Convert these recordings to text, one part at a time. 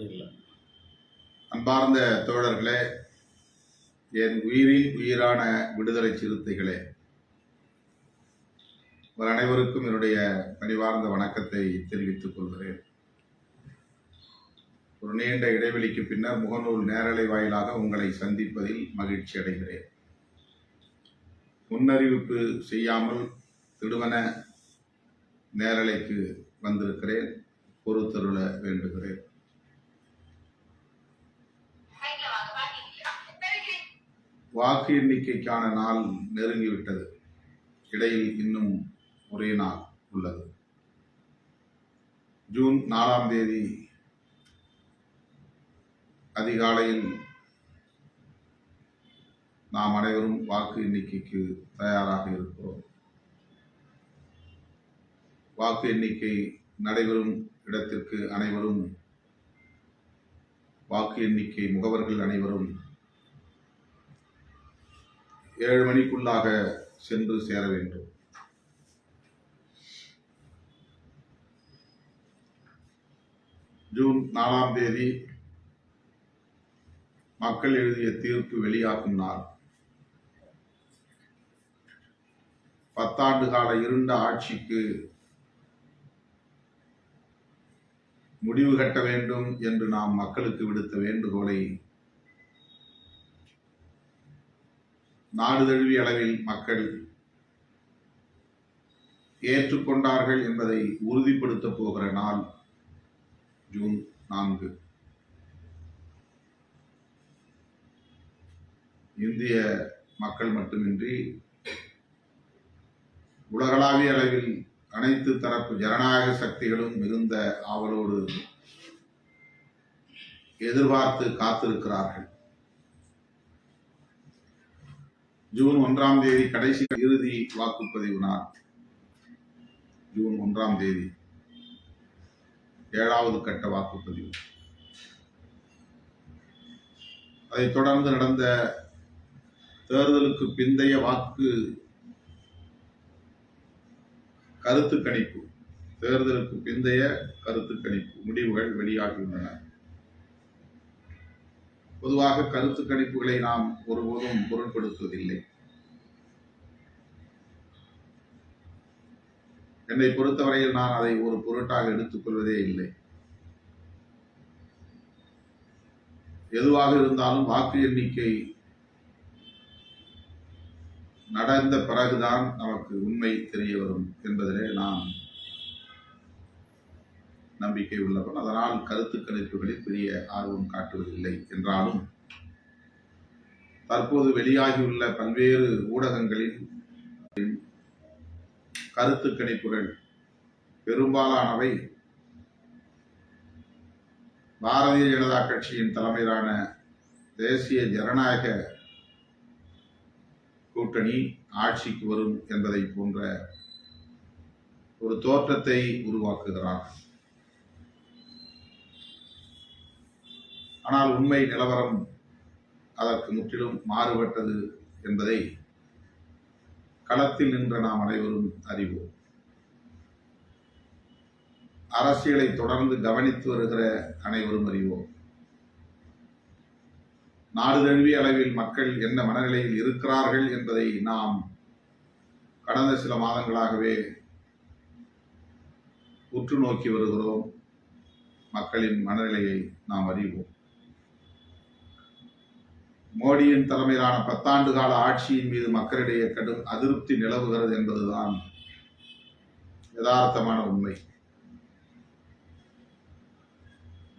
இல்லை. அன்பார்ந்த தோழர்களே, என் உயிரின் உயிரான விடுதலை சிறுத்தைகளே, உங்கள் அனைவருக்கும் என்னுடைய பணிவார்ந்த வணக்கத்தை தெரிவித்துக் கொள்கிறேன். ஒரு நீண்ட இடைவெளிக்கு பின்னர் முகநூல் நேரலை வாயிலாக உங்களை சந்திப்பதில் மகிழ்ச்சி அடைகிறேன். முன்னறிவிப்பு செய்யாமல் திடுவன நேரலைக்கு வந்திருக்கிறேன். பொறுத்தருள வேண்டுகிறேன். வாக்கு எண்ணிக்கைக்கான நாள் நெருங்கிவிட்டது. இடையில் இன்னும் ஒரே நாள் உள்ளது. ஜூன் 4ஆம் தேதி அதிகாலையில் நாம் அனைவரும் வாக்கு எண்ணிக்கைக்கு தயாராக இருக்கிறோம். வாக்கு எண்ணிக்கை நடைபெறும் இடத்திற்கு அனைவரும், வாக்கு எண்ணிக்கை முகவர்கள் அனைவரும் 7 மணிக்குள்ளாக சென்று சேர வேண்டும். ஜூன் 4ஆம் தேதி மக்கள் எழுதிய தீர்ப்பு வெளியாகும் நாள். 10 ஆண்டு கால இருண்ட ஆட்சிக்கு முடிவு கட்ட வேண்டும் என்று நாம் மக்களுக்கு விடுத்த வேண்டுகோளை நாடு தழுவிய அளவில் மக்கள் ஏற்றுக்கொண்டார்கள் என்பதை உறுதிப்படுத்தப் போகிற நாள் ஜூன் 4. இந்திய மக்கள் மட்டுமின்றி உலகளாவிய அளவில் அனைத்து தரப்பு ஜனநாயக சக்திகளும் மிகுந்த ஆவலோடு எதிர்பார்த்து காத்திருக்கிறார்கள். ஜூன் 1ஆம் தேதி கடைசி இறுதி வாக்குப்பதிவு நாள். ஜூன் 1ஆம் தேதி 7வது கட்ட வாக்குப்பதிவு. அதைத் தொடர்ந்து நடந்த தேர்தலுக்கு பிந்தைய கருத்து கணிப்பு, தேர்தலுக்கு பிந்தைய கருத்து கணிப்பு முடிவுகள் வெளியாகியுள்ளன. பொதுவாக கருத்து கணிப்புகளை நாம் ஒருபோதும் பொருட்படுத்துவதில்லை. என்னை பொறுத்தவரையில் நான் அதை ஒரு பொருட்டாக எடுத்துக்கொள்வதே இல்லை. எதுவாக இருந்தாலும் வாக்கு எண்ணிக்கை நடந்த பிறகுதான் நமக்கு உண்மை தெரிய வரும் என்பதிலே நான் நம்பிக்கை உள்ளவன். அதனால் கருத்து கணிப்புகளில் பெரிய ஆர்வம் காட்டுவதில்லை என்றாலும், தற்போது வெளியாகியுள்ள பல்வேறு ஊடகங்களின் கருத்து கணிப்புகள் பெரும்பாலானவை பாரதிய ஜனதா கட்சியின் தலைமையிலான தேசிய ஜனநாயக கூட்டணி ஆட்சிக்கு வரும் என்பதை போன்ற ஒரு தோற்றத்தை உருவாக்குகிறார். ஆனால் உண்மை நிலவரம் அதற்கு முற்றிலும் மாறுபட்டது என்பதை களத்தில் நின்ற நாம் அனைவரும் அறிவோம். அரசியலை தொடர்ந்து கவனித்து வருகிற அனைவரும் அறிவோம். நாடு தழுவிய அளவில் மக்கள் என்ன மனநிலையில் இருக்கிறார்கள் என்பதை நாம் கடந்த சில மாதங்களாகவே உற்று நோக்கி வருகிறோம். மக்களின் மனநிலையை நாம் அறிவோம். மோடியின் தலைமையிலான 10 ஆண்டு கால ஆட்சியின் மீது மக்களிடையே கடும் அதிருப்தி நிலவுகிறது என்பதுதான் யதார்த்தமான உண்மை.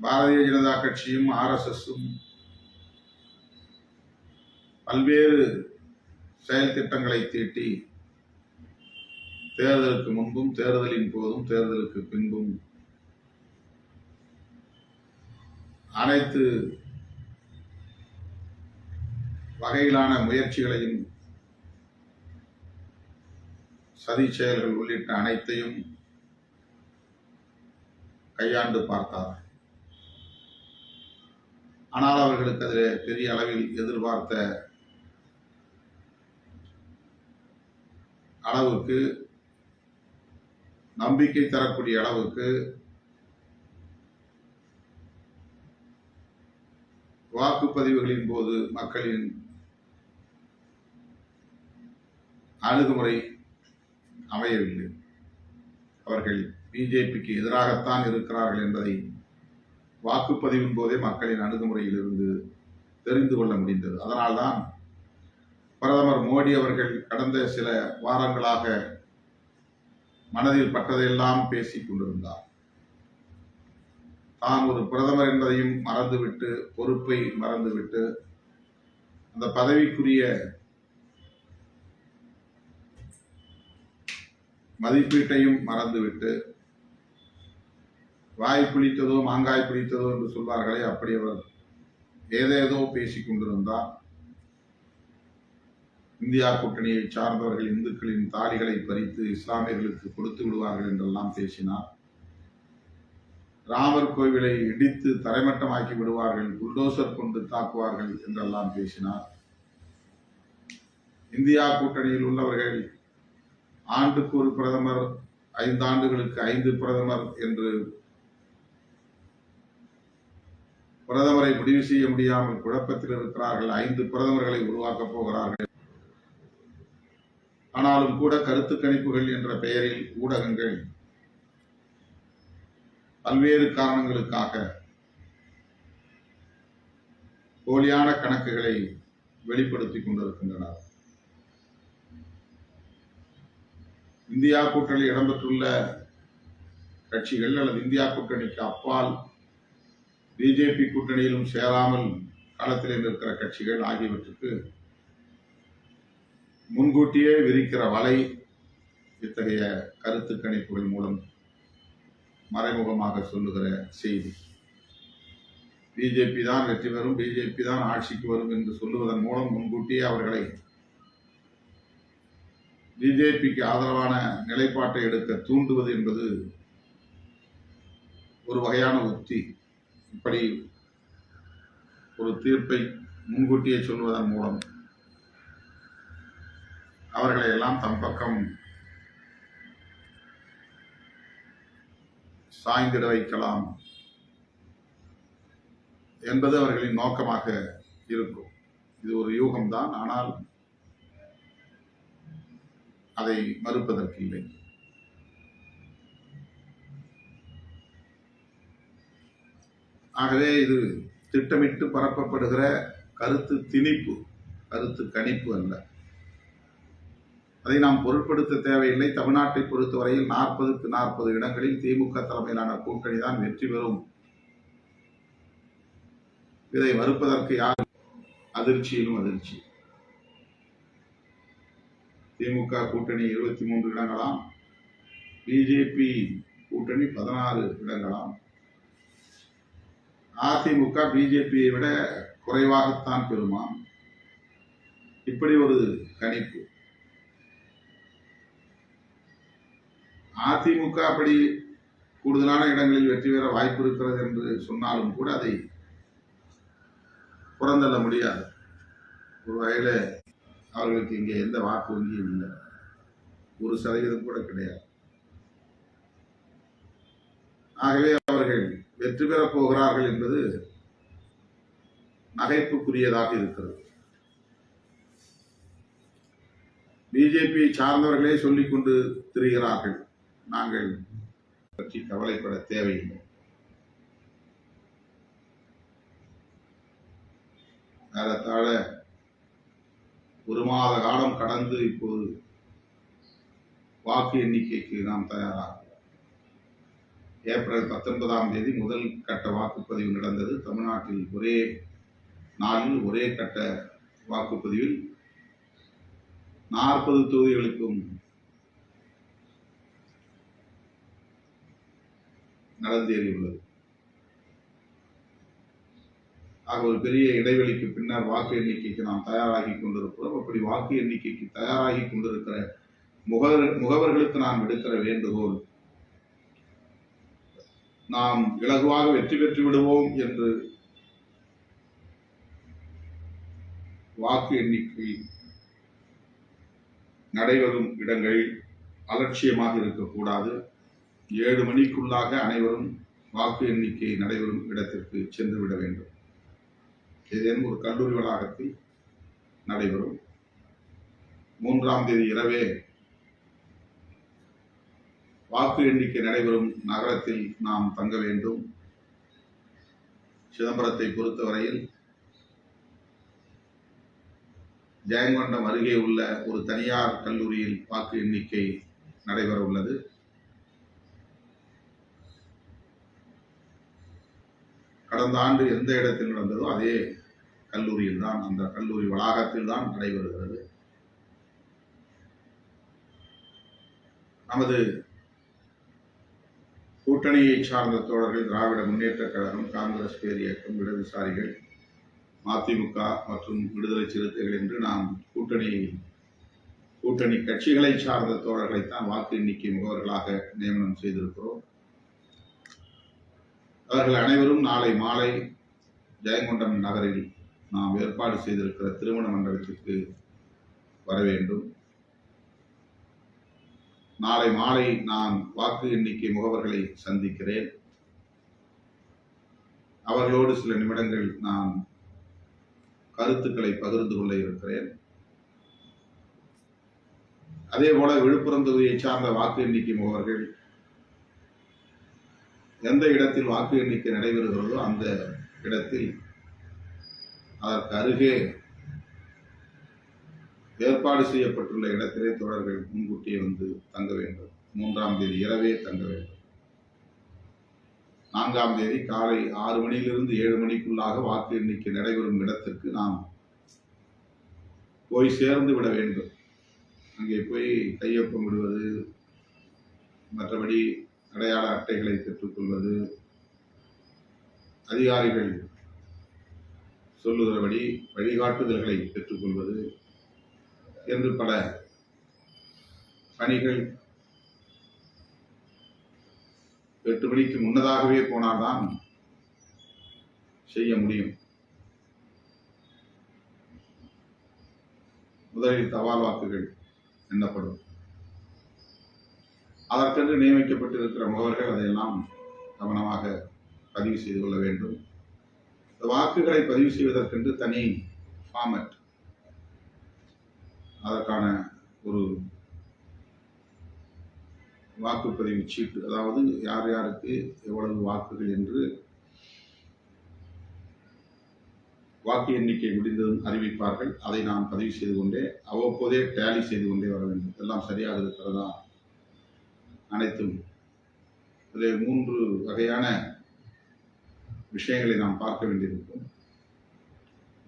பாரதிய ஜனதா கட்சியும் RSSம் பல்வேறு செயல் திட்டங்களை தீட்டி தேர்தலுக்கு முன்பும், தேர்தலின் போதும், தேர்தலுக்கு பின்பும் அனைத்து வகையிலான முயற்சிகளையும், சதி செயல்கள் உள்ளிட்ட அனைத்தையும் கையாண்டு பார்த்தார். ஆனால் அவர்களுக்கு அதில் பெரிய அளவில் எதிர்பார்த்த அளவுக்கு, நம்பிக்கை தரக்கூடிய அளவுக்கு வாக்குப்பதிவுகளின் போது மக்களின் அணுகுமுறை அமையவில்லை. அவர்கள் பிஜேபிக்கு எதிராகத்தான் இருக்கிறார்கள் என்பதை வாக்குப்பதிவின் போதே மக்களின் அணுகுமுறையில் இருந்து தெரிந்து கொள்ள முடிந்தது. அதனால்தான் பிரதமர் மோடி அவர்கள் கடந்த சில வாரங்களாக மனதில் பட்டதையெல்லாம் பேசிக் கொண்டிருந்தார். தான் ஒரு பிரதமர் என்பதையும் மறந்துவிட்டு, பொறுப்பை மறந்துவிட்டு, அந்த பதவிக்குரிய மதிப்பீட்டையும் மறந்துவிட்டு, வாய் பிடித்ததோ மாங்காய் பிடித்ததோ என்று சொல்வார்களே, அப்படி அவர் ஏதேதோ பேசிக் கொண்டிருந்தார். இந்தியா கூட்டணியை சார்ந்தவர்கள் இந்துக்களின் தாலிகளை பறித்து இஸ்லாமியர்களுக்கு கொடுத்து விடுவார்கள் என்றெல்லாம் பேசினார். ராமர் கோவிலை இடித்து தரைமட்டமாக்கி விடுவார்கள், புல்டோசர் கொண்டு தாக்குவார்கள் என்றெல்லாம் பேசினார். இந்தியா கூட்டணியில் உள்ளவர்கள் ஆண்டுக்கு ஒரு பிரதமர், 5 ஆண்டுகளுக்கு 5 பிரதமர் என்று பிரதமரை முடிவு செய்ய முடியாமல் குழப்பத்தில் இருக்கிறார்கள். 5 பிரதமர்களை உருவாக்கப் போகிறார்கள். ஆனாலும் கூட கருத்து கணிப்புகள் என்ற பெயரில் ஊடகங்கள் பல்வேறு காரணங்களுக்காக போலியான கணக்குகளை வெளிப்படுத்திக் கொண்டிருக்கின்றனர். இந்தியா கூட்டணியில் இடம்பெற்றுள்ள கட்சிகள் அல்லது இந்தியா கூட்டணிக்கு அப்பால் பிஜேபி கூட்டணியிலும் சேராமல் களத்தில் நிற்கிற கட்சிகள் ஆகியவற்றுக்கு முன்கூட்டியே விரிக்கிற வலை இத்தகைய கருத்து கணிப்புகள் மூலம் மறைமுகமாக சொல்லுகிற செய்தி. பிஜேபி தான் வெற்றி பெறும், பிஜேபி தான் ஆட்சிக்கு வரும் என்று சொல்லுவதன் மூலம் முன்கூட்டியே அவர்களை பிஜேபிக்கு ஆதரவான நிலைப்பாட்டை எடுக்க தூண்டுவது என்பது ஒரு வகையான உத்தி. இப்படி ஒரு தீர்ப்பை முன்கூட்டியே சொல்வதன் மூலம் அவர்களை எல்லாம் தம் பக்கம் சாய்ந்திட வைக்கலாம் என்பது அவர்களின் நோக்கமாக இருக்கும். இது ஒரு யூகம்தான், ஆனால் அதை மறுப்பதற்கில்லை. ஆகவே இது திட்டமிட்டு பரப்பப்படுகிற கருத்து திணிப்பு, கருத்து கணிப்பு அல்ல. அதை நாம் பொருட்படுத்த தேவையில்லை. தமிழ்நாட்டை பொறுத்தவரையில் 40க்கு 40 இடங்களில் திமுக தலைமையிலான கூட்டணி தான் வெற்றி பெறும். இதை மறுப்பதற்கு யார்? அதிர்ச்சியிலும் அதிர்ச்சி. திமுக கூட்டணி 23 இடங்களாம், பிஜேபி கூட்டணி 16 இடங்களாம். அதிமுக பிஜேபியை விட குறைவாகத்தான் பெறுமாம். இப்படி ஒரு கணிப்பு. அதிமுக அப்படி கூடுதலான இடங்களில் வெற்றி பெற வாய்ப்பு இருக்கிறது என்று சொன்னாலும் கூட அதை புறந்தள்ள முடியாது. ஒரு வகையில் அவர்களுக்கு இங்கே எந்த வாக்கு வங்கியும் இல்லை, 1% கூட கிடையாது. ஆகவே அவர்கள் வெற்றி பெறப் போகிறார்கள் என்பது நகைப்புக்குரியதாக இருக்கிறது. பிஜேபியை சார்ந்தவர்களே சொல்லிக் கொண்டு திரிகிறார்கள், நாங்கள் பற்றி கவலைப்பட தேவையில்லை. ஏறத்தாழ 1 மாத காலம் கடந்து இப்போது வாக்கு எண்ணிக்கைக்கு நாம் தயாராகிறோம். ஏப்ரல் 19ஆம் தேதி முதல் கட்ட வாக்குப்பதிவு நடந்தது. தமிழ்நாட்டில் ஒரே நாளில் ஒரே கட்ட வாக்குப்பதிவில் 40 தொகுதிகளுக்கும் நடந்தேறியுள்ளது. ஆக ஒரு பெரிய இடைவெளிக்கு பின்னர் வாக்கு எண்ணிக்கைக்கு நாம் தயாராகி கொண்டிருக்கிறோம். அப்படி வாக்கு எண்ணிக்கைக்கு தயாராகி கொண்டிருக்கிற முகவர்களுக்கு நாம் விடுக்கிற வேண்டுகோள், நாம் இலகுவாக வெற்றி பெற்று விடுவோம் என்று வாக்கு எண்ணிக்கை நடைபெறும் இடங்களில் அலட்சியமாக இருக்கக்கூடாது. 7 மணிக்குள்ளாக அனைவரும் வாக்கு எண்ணிக்கை நடைபெறும் இடத்திற்கு சென்றுவிட வேண்டும். ஏதேனும் ஒரு கல்லூரி வளாகத்தில் நடைபெறும். 3ஆம் தேதி இரவே வாக்கு எண்ணிக்கை நடைபெறும் நகரத்தில் நாம் தங்க வேண்டும். சிதம்பரத்தை பொறுத்தவரையில் ஜெயங்கொண்டம் அருகே உள்ள ஒரு தனியார் கல்லூரியில் வாக்கு எண்ணிக்கை நடைபெற உள்ளது. கடந்த ஆண்டு எந்த இடத்தில் நடந்ததோ அதே கல்லூரியில் தான், அந்த கல்லூரி வளாகத்தில் தான் நடைபெறுகிறது. நமது கூட்டணியை சார்ந்த தோழர்கள் திராவிட முன்னேற்றக் கழகம், காங்கிரஸ் பேரியக்கம், இடதுசாரிகள், மதிமுக மற்றும் விடுதலை சிறுத்தைகள் என்று நாம் கூட்டணி கட்சிகளை சார்ந்த தோழர்களைத்தான் வாக்கு எண்ணிக்கை முகவர்களாக நியமனம் செய்திருக்கிறோம். அவர்கள் அனைவரும் நாளை மாலை ஜெயங்கொண்டம் நகரில் நாம் ஏற்பாடு செய்திருக்கிற திருமண மண்டபத்திற்கு வர வேண்டும். நாளை மாலை நான் வாக்கு எண்ணிக்கை முகவர்களை சந்திக்கிறேன். அவர்களோடு சில நிமிடங்கள் நான் கருத்துக்களை பகிர்ந்து கொள்ள இருக்கிறேன். அதே போல விழுப்புரம் தொகுதியை சார்ந்த வாக்கு எண்ணிக்கை முகவர்கள் எந்த இடத்தில் வாக்கு எண்ணிக்கை நடைபெறுகிறதோ அந்த இடத்தில் அதற்கு அருகே ஏற்பாடு செய்யப்பட்டுள்ள இடத்திலே தோழர்கள் முன்கூட்டியே வந்து தங்க வேண்டும். 3ஆம் தேதி இரவே தங்க வேண்டும். 4ஆம் தேதி காலை 6 மணியிலிருந்து 7 மணிக்குள்ளாக வாக்கு எண்ணிக்கை நடைபெறும் இடத்திற்கு நாம் போய் சேர்ந்து விட வேண்டும். அங்கே போய் கையொப்பம் விடுவது, மற்றபடி அடையாள அட்டைகளை பெற்றுக்கொள்வது, அதிகாரிகள் சொல்லுகிறபடி வழிகாட்டுதல்களை பெற்றுக்கொள்வது என்று பல பணிகள் 8 மணிக்கு முன்னதாகவே போனால்தான் செய்ய முடியும். முதலில் தபால் வாக்குகள் எண்ணப்படும். அதற்கென்று நியமிக்கப்பட்டிருக்கிற முகவர்கள் அதையெல்லாம் கவனமாக பதிவு செய்து கொள்ள வேண்டும். வாக்குகளை பதிவு செய்வதற்கென்று தனி ஃபார்மட், அதற்கான ஒரு வாக்குப்பதிவு சீட்டு, அதாவது யார் யாருக்கு எவ்வளவு வாக்குகள் என்று வாக்கு எண்ணிக்கை முடிந்ததும் அறிவிப்பார்கள். அதை நான் பதிவு செய்து கொண்டே அவ்வப்போதே டேலி செய்து கொண்டே வர வேண்டும். எல்லாம் சரியாக இருக்கிறதா, அனைத்தும். இதில் 3 வகையான விஷயங்களை நாம் பார்க்க வேண்டியிருக்கும்.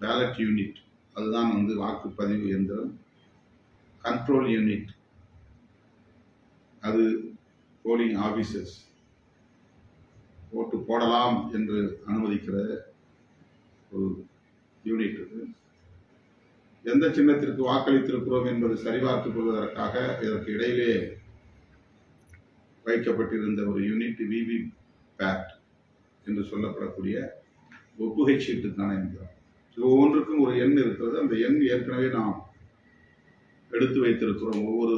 பேலட் யூனிட், அதுதான் வாக்குப்பதிவு எந்திரம். கண்ட்ரோல் யூனிட், அது போலிங் ஆபீசர்ஸ், ஓட்டு போடலாம் என்று அனுமதிக்கிற ஒரு யூனிட். எந்த சின்னத்திற்கு வாக்களித்திருக்கிறோம் என்பது சரிபார்த்துக் கொள்வதற்காக இதற்கு இடையிலே வைக்கப்பட்டிருந்த ஒரு யூனிட் விவி பேட் என்று சொல்லப்படக்கூடிய ஒப்புகை சீட்டுக்கான எந்திரம். ஒவ்வொன்றுக்கும் ஒரு எண் இருக்கிறது. அந்த எண் ஏற்கனவே நாம் எடுத்து வைத்திருக்கிறோம். ஒவ்வொரு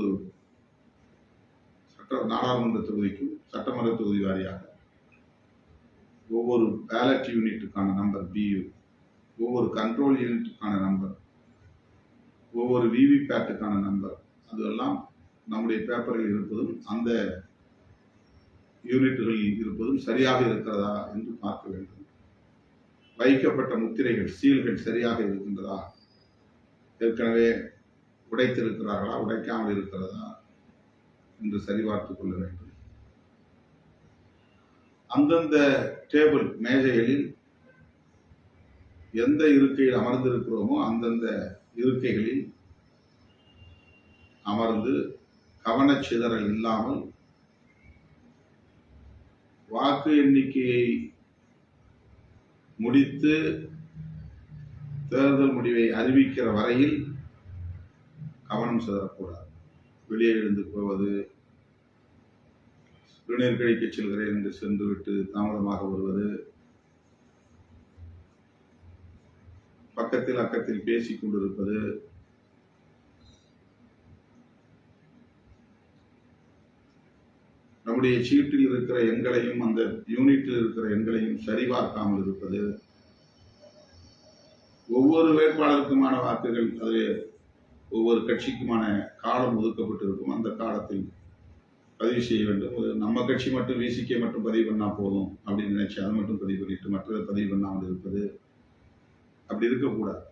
நாடாளுமன்ற தொகுதிக்கும் சட்டமன்ற தொகுதி வாரியாக ஒவ்வொரு பேலட் யூனிட்டுக்கான நம்பர் BU, ஒவ்வொரு கண்ட்ரோல் யூனிட்டுக்கான நம்பர், ஒவ்வொரு விவி பேட்டுக்கான நம்பர், அதெல்லாம் நம்முடைய பேப்பரில் இருப்பதும் அந்த யூனிட்டுகளில் இருப்பதும் சரியாக இருக்கிறதா என்று பார்க்க வேண்டும். வைக்கப்பட்ட முத்திரைகள், சீல்கள் சரியாக இருக்கின்றதா, ஏற்கனவே உடைத்திருக்கிறார்களா, உடைக்காமல் இருக்கிறதா என்று சரிபார்த்துக் கொள்ள வேண்டும். அந்தந்த டேபிள், மேஜைகளில் எந்த இருக்கையில் அமர்ந்திருக்கிறோமோ அந்தந்த இருக்கைகளில் அமர்ந்து கவனச்சிதறல் இல்லாமல் வாக்கு எண்ணிக்கையை முடித்து தேர்தல் முடிவை அறிவிக்கிற வரையில் கவனம் சிதறக்கூடாது. வெளியே எழுந்து போவது, சிறுநீர் கழிக்க செல்கிறேன் என்று சென்றுவிட்டு தாமதமாக வருவது, பக்கத்தில் அக்கத்தில் பேசிக் கொண்டிருப்பது, நம்முடைய சீட்டில் இருக்கிற எண்களையும் அந்த யூனிட்டில் இருக்கிற எண்களையும் சரிபார்க்காமல் இருப்பது, ஒவ்வொரு வேட்பாளருக்குமான வாக்குகள் அது ஒவ்வொரு கட்சிக்குமான காலம் ஒதுக்கப்பட்டிருக்கும். அந்த காலத்தில் பதிவு செய்ய வேண்டும். நம்ம கட்சி மட்டும் விசிகே மட்டும் பதிவு பண்ணா போதும் அப்படின்னு நினைச்சு அதை மட்டும் பதிவு பண்ணிட்டு மற்றதை பதிவு பண்ணாமல் இருப்பது அப்படி இருக்கக்கூடாது.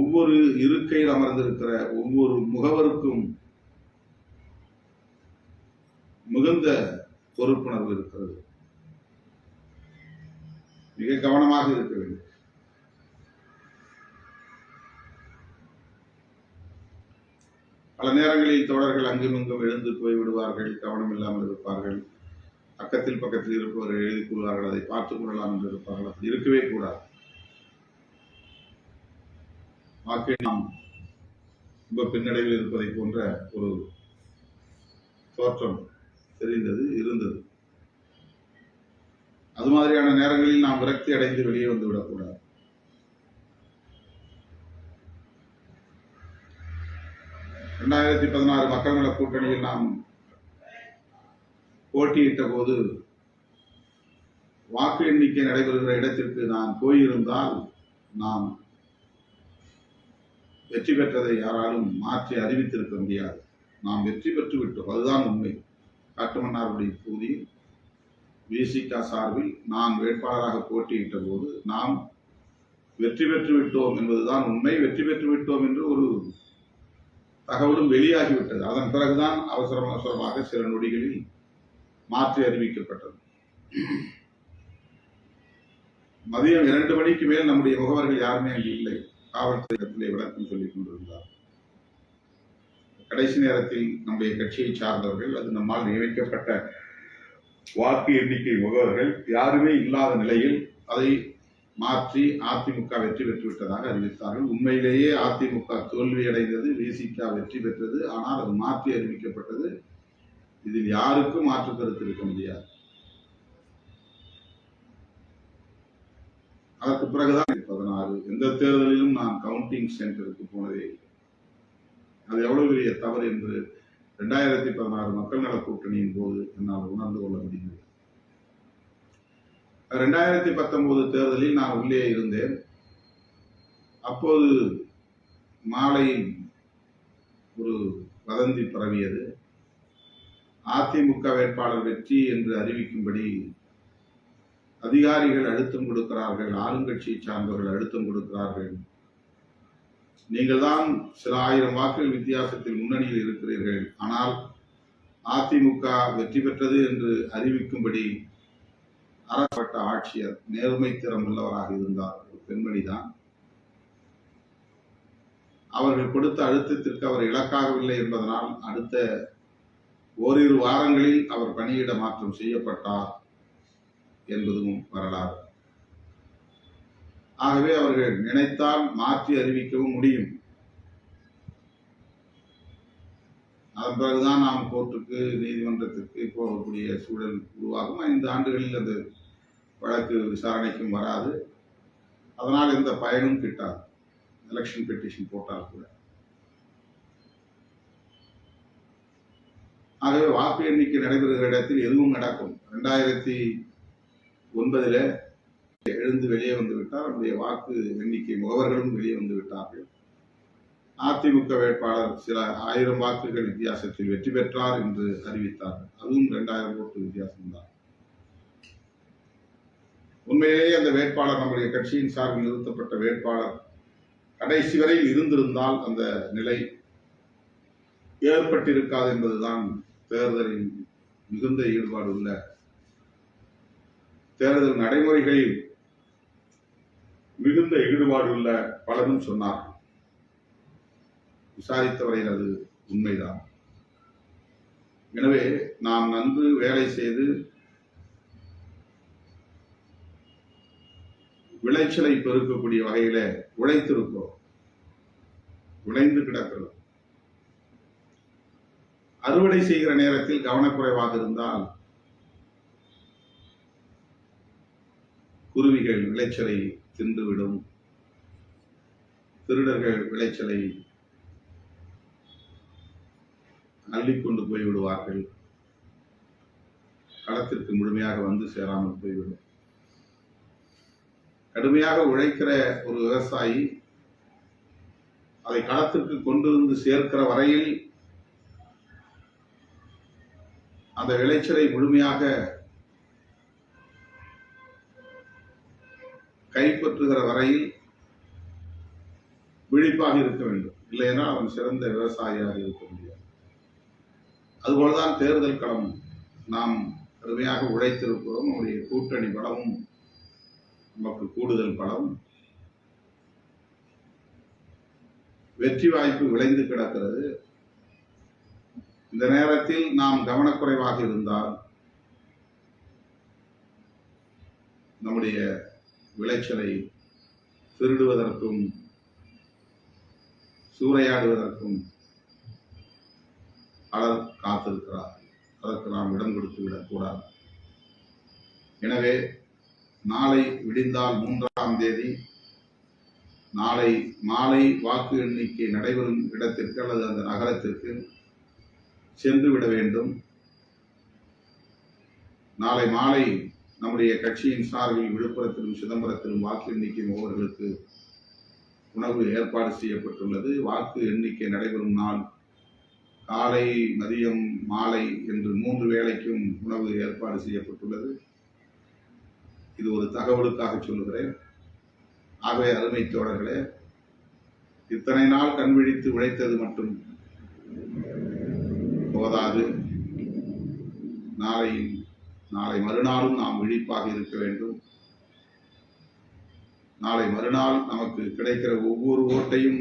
ஒவ்வொரு இருக்கையில் அமர்ந்திருக்கிற ஒவ்வொரு முகவருக்கும் மிகுந்த பொறுப்புணர்வு இருக்கிறது. மிக கவனமாக இருக்க வேண்டும். பல நேரங்களில் தோழர்கள் அங்கும் இங்கும் எழுந்து போய்விடுவார்கள், கவனம் இல்லாமல் இருப்பார்கள். பக்கத்தில் பக்கத்தில் இருப்பவர்கள் எழுதி கொள்வார்கள், அதை பார்த்துக் கொள்ளலாம் என்று இருப்பார்கள். அப்படி இருக்கவே கூடாது. வாக்கை நாம் ரொம்ப பின்னடைவில் இருப்பதை போன்ற ஒரு தோற்றம் தெரிந்தது, இருந்தது. அது மாதிரியான நேரங்களில் நாம் விரக்தி அடைந்து வெளியே வந்து விடக்கூடாது. இரண்டாயிரத்தி 16 மக்கள் நல கூட்டணியில் நாம் போட்டியிட்ட போது வாக்கு எண்ணிக்கை நடைபெறுகிற இடத்திற்கு நான் போயிருந்தால் நாம் வெற்றி பெற்றதை யாராலும் மாற்றி அறிவித்திருக்க முடியாது. நாம் வெற்றி பெற்று விட்டோம், அதுதான் உண்மை. காட்டுமன்னாருடைய தொகுதியில் விசிக சார்பில் நான் வேட்பாளராக போட்டியிட்ட போது நாம் வெற்றி பெற்று விட்டோம் என்பதுதான் உண்மை. வெற்றி பெற்று விட்டோம் என்று ஒரு தகவலும் வெளியாகிவிட்டது. அதன் பிறகுதான் அவசரமாக சில நொடிகளில் மாற்றி அறிவிக்கப்பட்டது. மதியம் 2 மணிக்கு மேல் நம்முடைய முகவர்கள் யாருமே அங்கு இல்லை. காவல்துறையிடத்திலே விளக்கம் சொல்லிக் கொண்டிருந்தார். கடைசி நேரத்தில் நம்முடைய கட்சியை சார்ந்தவர்கள், அது நம்மால் நியமிக்கப்பட்ட வாக்கு எண்ணிக்கை முகவர்கள் யாருமே இல்லாத நிலையில் அதை மாற்றி அதிமுக வெற்றி பெற்று விட்டதாக அறிவித்தார்கள். உண்மையிலேயே அதிமுக தோல்வியடைந்தது, விசிக வெற்றி பெற்றது. ஆனால் அது மாற்றி அறிவிக்கப்பட்டது. இதில் யாருக்கும் மாற்று கருத்து இருக்க முடியாது. அதற்கு பிறகுதான் 16 எந்த தேர்தலிலும் நான் கவுண்டிங் சென்டருக்கு போனதே இல்லை. அது எவ்வளவு பெரிய தவறு என்று 2016 மக்கள் நல கூட்டணியின் போது என்னால் உணர்ந்து கொள்ள முடிந்தது. 2019 தேர்தலில் நான் உள்ளே இருந்தேன். அப்போது மாலையில் ஒரு வதந்தி பரவியது. அதிமுக வேட்பாளர் வெற்றி என்று அறிவிக்கும்படி அதிகாரிகள் அழுத்தம் கொடுக்கிறார்கள், ஆளுங்கட்சியை சார்ந்தவர்கள் அழுத்தம் கொடுக்கிறார்கள். நீங்கள் தான் சில ஆயிரம் வாக்குகள் வித்தியாசத்தில் முன்னணியில் இருக்கிறீர்கள், ஆனால் அதிமுக வெற்றி பெற்றது என்று அறிவிக்கும்படி அரசப்பட்ட ஆட்சியர் நேர்மை திறம் உள்ளவராக இருந்தார். ஒரு பெண்மணிதான். அவர்கள் கொடுத்த அழுத்தத்திற்கு அவர் இலக்காகவில்லை என்பதனால் அடுத்த ஓரிரு வாரங்களில் அவர் பணியிட மாற்றம் செய்யப்பட்டார் என்பதும் வரலாறு. ஆகவே அவர்கள் நினைத்தால் மாற்றி அறிவிக்கவும் முடியும். அதன் பிறகுதான் நாம் கோர்ட்டுக்கு, நீதிமன்றத்திற்கு போகக்கூடிய சூழல் உருவாகும். 5 ஆண்டுகளில் அந்த வழக்கு விசாரணைக்கும் வராது. அதனால் எந்த பயனும் கிட்டாது, எலெக்ஷன் பெட்டிஷன் போட்டால் கூட. ஆகவே வாக்கு எண்ணிக்கை நடைபெறுகிற இடத்தில் எதுவும் நடக்கும். 2009 எழுந்து வெளியே வந்து விட்டார். நம்முடைய வாக்கு எண்ணிக்கை முகவர்களும் வெளியே வந்து விட்டார்கள். அதிமுக வேட்பாளர் சில 1000 வாக்குகள் வித்தியாசத்தில் வெற்றி பெற்றார் என்று அறிவித்தார்கள். அதுவும் 2000 ஓட்டு வித்தியாசம்தான். உண்மையிலேயே அந்த வேட்பாளர் நம்முடைய கட்சியின் சார்பில் நிறுத்தப்பட்ட வேட்பாளர் கடைசி வரையில் இருந்திருந்தால் அந்த நிலை ஏற்பட்டிருக்காது என்பதுதான் தேர்தலில் மிகுந்த ஈடுபாடு உள்ள, தேர்தல் நடைமுறைகளில் மிகுந்த ஈடுபாடு உள்ள பலரும் சொன்னார். விசாரித்தவரையில் அது உண்மைதான். எனவே நாம் நன்கு வேலை செய்து விளைச்சலை பெருக்கக்கூடிய வகையில உழைத்திருக்கிறோம், விளைந்து கிடக்கிறோம். அறுவடை செய்கிற நேரத்தில் கவனக்குறைவாக இருந்தால் குருவிகள் விளைச்சலை தின்றுவிடும், திருடர்கள் விளைச்சலை அள்ளிக்கொண்டு போய்விடுவார்கள், களத்திற்கு முழுமையாக வந்து சேராமல் போய்விடும். கடுமையாக உழைக்கிற ஒரு விவசாயி அதை களத்திற்கு கொண்டு வந்து சேர்க்கிற வரையில், அந்த விளைச்சலை முழுமையாக கைப்பற்றுகிற வரையில் விழிப்பாக இருக்க வேண்டும். இல்லையென்றால் அவன் சிறந்த விவசாயியாக இருக்க முடியாது. அதுபோலதான் தேர்தல் களம். நாம் கடுமையாக உழைத்திருக்கிறோம். நம்முடைய கூட்டணி பலமும் நமக்கு கூடுதல் பலம். வெற்றி வாய்ப்பு விளைந்து கிடக்கிறது. இந்த நேரத்தில் நாம் கவனக்குறைவாக இருந்தால் நம்முடைய விளைச்சலை திருடுவதற்கும் சூறையாடுவதற்கும் பலர் காத்திருக்கிறார். அதற்கு நாம் இடம் கொடுத்து விடக்கூடாது. எனவே நாளை விடிந்தால் 3ஆம் தேதி நாளை மாலை வாக்கு எண்ணிக்கை நடைபெறும் இடத்திற்கு அல்லது அந்த நகரத்திற்கு சென்று விட வேண்டும். நாளை மாலை நம்முடைய கட்சியின் சார்பில் விழுப்புரத்திலும் சிதம்பரத்திலும் வாக்கு எண்ணிக்கை முகவர்களுக்கு உணவு ஏற்பாடு செய்யப்பட்டுள்ளது. வாக்கு எண்ணிக்கை நடைபெறும் நாள் காலை, மதியம், மாலை என்று 3 வேளைக்கும் உணவு ஏற்பாடு செய்யப்பட்டுள்ளது. இது ஒரு தகவலுக்காக சொல்லுகிறேன். ஆகவே அருமை தோழர்களே, இத்தனை நாள் கண் விழித்து உழைத்தது மட்டும் போதாது. நாளை மறுநாளும் நாம் விழிப்பாக இருக்க வேண்டும். நாளை மறுநாள் நமக்கு கிடைக்கிற ஒவ்வொரு ஓட்டையும்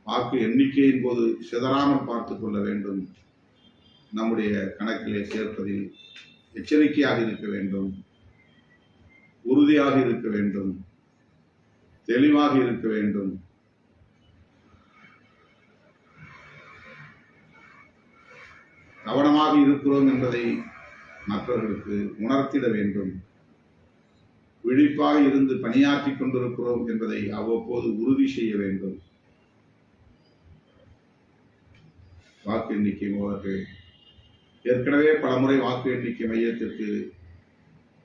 வாக்கு எண்ணிக்கையின் போது சிதறாமல் பார்த்துக் கொள்ள வேண்டும். நம்முடைய கணக்கிலே சேர்ப்பதில் எச்சரிக்கையாக இருக்க வேண்டும், உறுதியாக இருக்க வேண்டும், தெளிவாக இருக்க வேண்டும். கவனமாக இருக்கிறோம் என்பதை மற்றவர்களுக்கு உணர்த்திட வேண்டும். விழிப்பாக இருந்து பணியாற்றிக் கொண்டிருக்கிறோம் என்பதை அவ்வப்போது உறுதி செய்ய வேண்டும். வாக்கு எண்ணிக்கை முகவர்கள் ஏற்கனவே பலமுறை வாக்கு எண்ணிக்கை மையத்திற்கு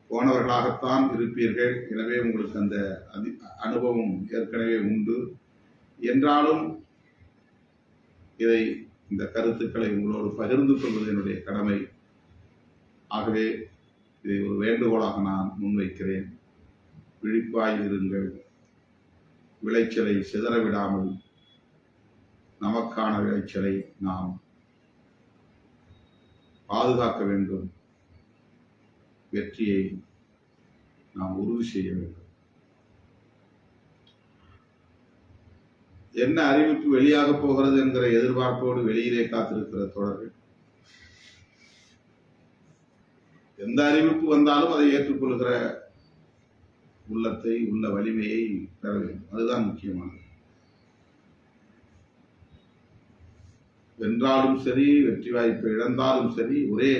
போனவர்களாகத்தான் இருப்பீர்கள். எனவே உங்களுக்கு அந்த அனுபவம் ஏற்கனவே உண்டு. என்றாலும் இந்த கருத்துக்களை உங்களோடு பகிர்ந்து கொள்வது என்னுடைய கடமை. ஆகவே இதை ஒரு வேண்டுகோளாக நான் முன்வைக்கிறேன். விழிப்பாய் இருங்கள். விளைச்சலை சிதறவிடாமல் நமக்கான விளைச்சலை நாம் பாதுகாக்க வேண்டும். வெற்றியை நாம் உறுதி செய்ய வேண்டும். என்ன அறிவிப்பு வெளியாக போகிறது என்கிற எதிர்பார்ப்போடு வெளியிலே காத்திருக்கிற தோழர்கள், எந்த அறிவிப்பு வந்தாலும் அதை ஏற்றுக்கொள்கிற உள்ளத்தை, உள்ள வலிமையை பெற வேண்டும். அதுதான் முக்கியமானது. வென்றாலும் சரி, வெற்றி வாய்ப்பை இழந்தாலும் சரி, ஒரே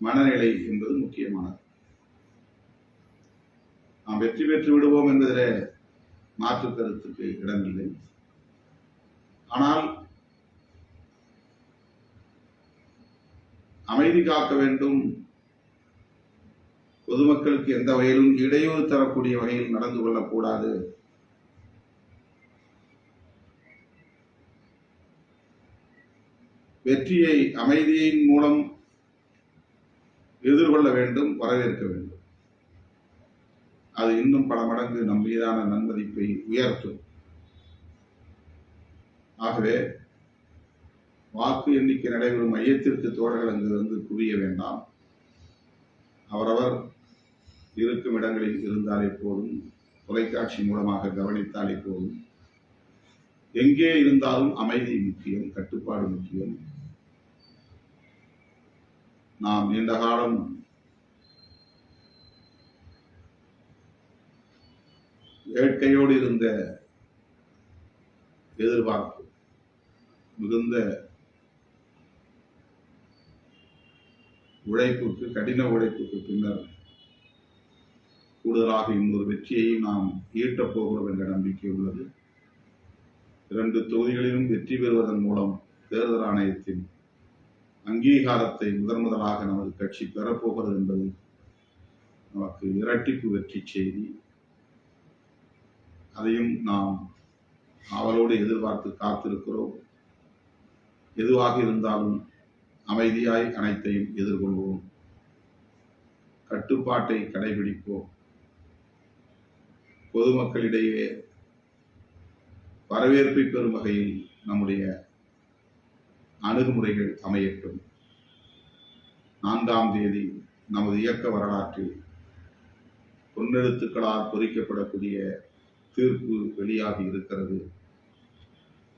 மனநிலை என்பது முக்கியமானது. நாம் வெற்றி பெற்று விடுவோம் என்பதிலே மாற்று கருத்துக்கு இடமில்லை. ஆனால் அமைதி காக்க வேண்டும். பொதுமக்களுக்கு எந்த வகையிலும் இடையூறு தரக்கூடிய வகையில் நடந்து கொள்ளக்கூடாது. வெற்றியை அமைதியின் மூலம் எதிர்கொள்ள வேண்டும், வரவேற்க வேண்டும். அது இன்னும் பல மடங்கு நம் மீதான நன்மதிப்பை உயர்த்தும். ஆகவே வாக்கு எண்ணிக்கை நடைபெறும் மையத்திற்கு தோழர்கள் அங்கு வந்து குவிய வேண்டாம். அவரவர் இருக்கும் இடங்களில் இருந்தாலே போதும், தொலைக்காட்சி மூலமாக கவனித்தாலே போதும். எங்கே இருந்தாலும் அமைதி முக்கியம், கட்டுப்பாடு முக்கியம். நாம் நீண்ட காலம் வேட்கையோடு இருந்த எதிர்பார்ப்பு மிகுந்த உழைப்புக்கு, கடின உழைப்புக்கு பின்னர் கூடுதலாக இன்னொரு வெற்றியையும் நாம் ஈட்டப் போகிறோம் என்ற நம்பிக்கை உள்ளது. 2 தொகுதிகளிலும் வெற்றி பெறுவதன் மூலம் தேர்தல் ஆணையத்தின் அங்கீகாரத்தை முதலாக நமது கட்சி பெறப்போகிறது என்பது நமக்கு இரட்டிப்பு வெற்றி செய்தி. அதையும் நாம் அவளோடு எதிர்பார்த்து காத்திருக்கிறோம். எதுவாக இருந்தாலும் அமைதியாய் அனைத்தையும் எதிர்கொள்வோம். கட்டுப்பாட்டை கடைபிடிப்போம். பொதுமக்களிடையே வரவேற்பை பெறும் வகையில் நம்முடைய அணுகுமுறைகள் அமையட்டும். 4ஆம் தேதி நமது இயக்க வரலாற்றில் பொன்னெழுத்துக்களால் பொறிக்கப்படக்கூடிய தீர்ப்பு வெளியாகி இருக்கிறது.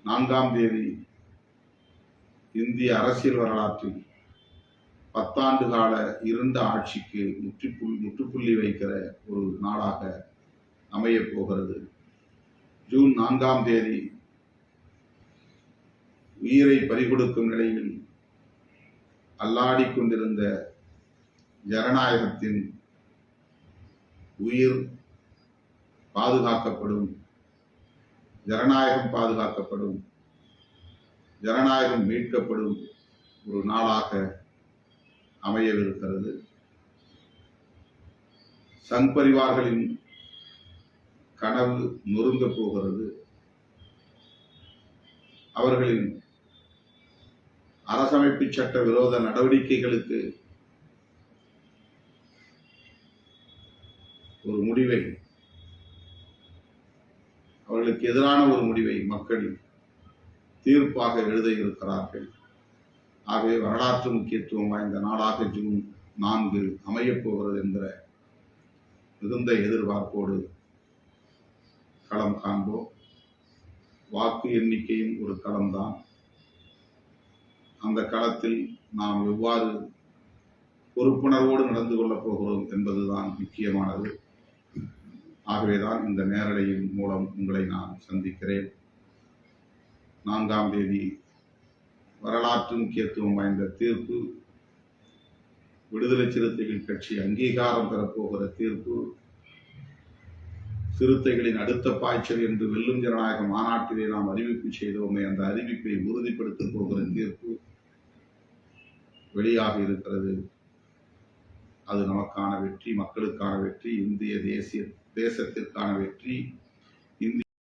4ஆம் தேதி இந்திய அரசியல் வரலாற்றில் 10 ஆண்டு கால இருண்ட ஆட்சிக்கு முற்றுப்புள்ளி வைக்கிற ஒரு நாளாக அமையப் போகிறது. ஜூன் 4ஆம் தேதி உயிரை பறிகொடுக்கும் நிலையில் அல்லாடிக் கொண்டிருந்த ஜனநாயகத்தின் உயிர் பாதுகாக்கப்படும், ஜனநாயகம் பாதுகாக்கப்படும், ஜனநாயகம் மீட்கப்படும் ஒரு நாளாக அமையவிருக்கிறது. சங் பரிவார்களின் கனவு நொறுங்கப் போகிறது. அவர்களின் அரசமைப்பு சட்ட விரோத நடவடிக்கைகளுக்கு ஒரு முடிவை, அவர்களுக்கு எதிரான ஒரு முடிவை மக்கள் தீர்ப்பாக எழுத இருக்கிறார்கள். ஆகவே வரலாற்று முக்கியத்துவம் வாய்ந்த நாளாக ஜூன் 4 அமையப் போகிறது என்கிற மிகுந்த எதிர்பார்ப்போடு களம் காண்போம். வாக்கு எண்ணிக்கையும் ஒரு களம்தான். அந்த களத்தில் நாம் எவ்வாறு பொறுப்புணர்வோடு நடந்து கொள்ளப் போகிறோம் என்பதுதான் முக்கியமானது. ஆகவேதான் இந்த நேரலையின் மூலம் உங்களை நான் சந்திக்கிறேன். 4ஆம் தேதி வரலாற்று முக்கியத்துவம் வாய்ந்த தீர்ப்பு, விடுதலை சிறுத்தைகள் கட்சி அங்கீகாரம் பெறப்போகிற தீர்ப்பு, சிறுத்தைகளின் அடுத்த பாய்ச்சல் என்று வெல்லும் ஜனநாயக மாநாட்டிலே நாம் அறிவிப்பு செய்தோமே, அந்த அறிவிப்பை உறுதிப்படுத்தப் போகிற தீர்ப்பு வெளியாக இருக்கிறது. அது நமக்கான வெற்றி, மக்களுக்கான வெற்றி, இந்திய தேசத்திற்கான வெற்றி,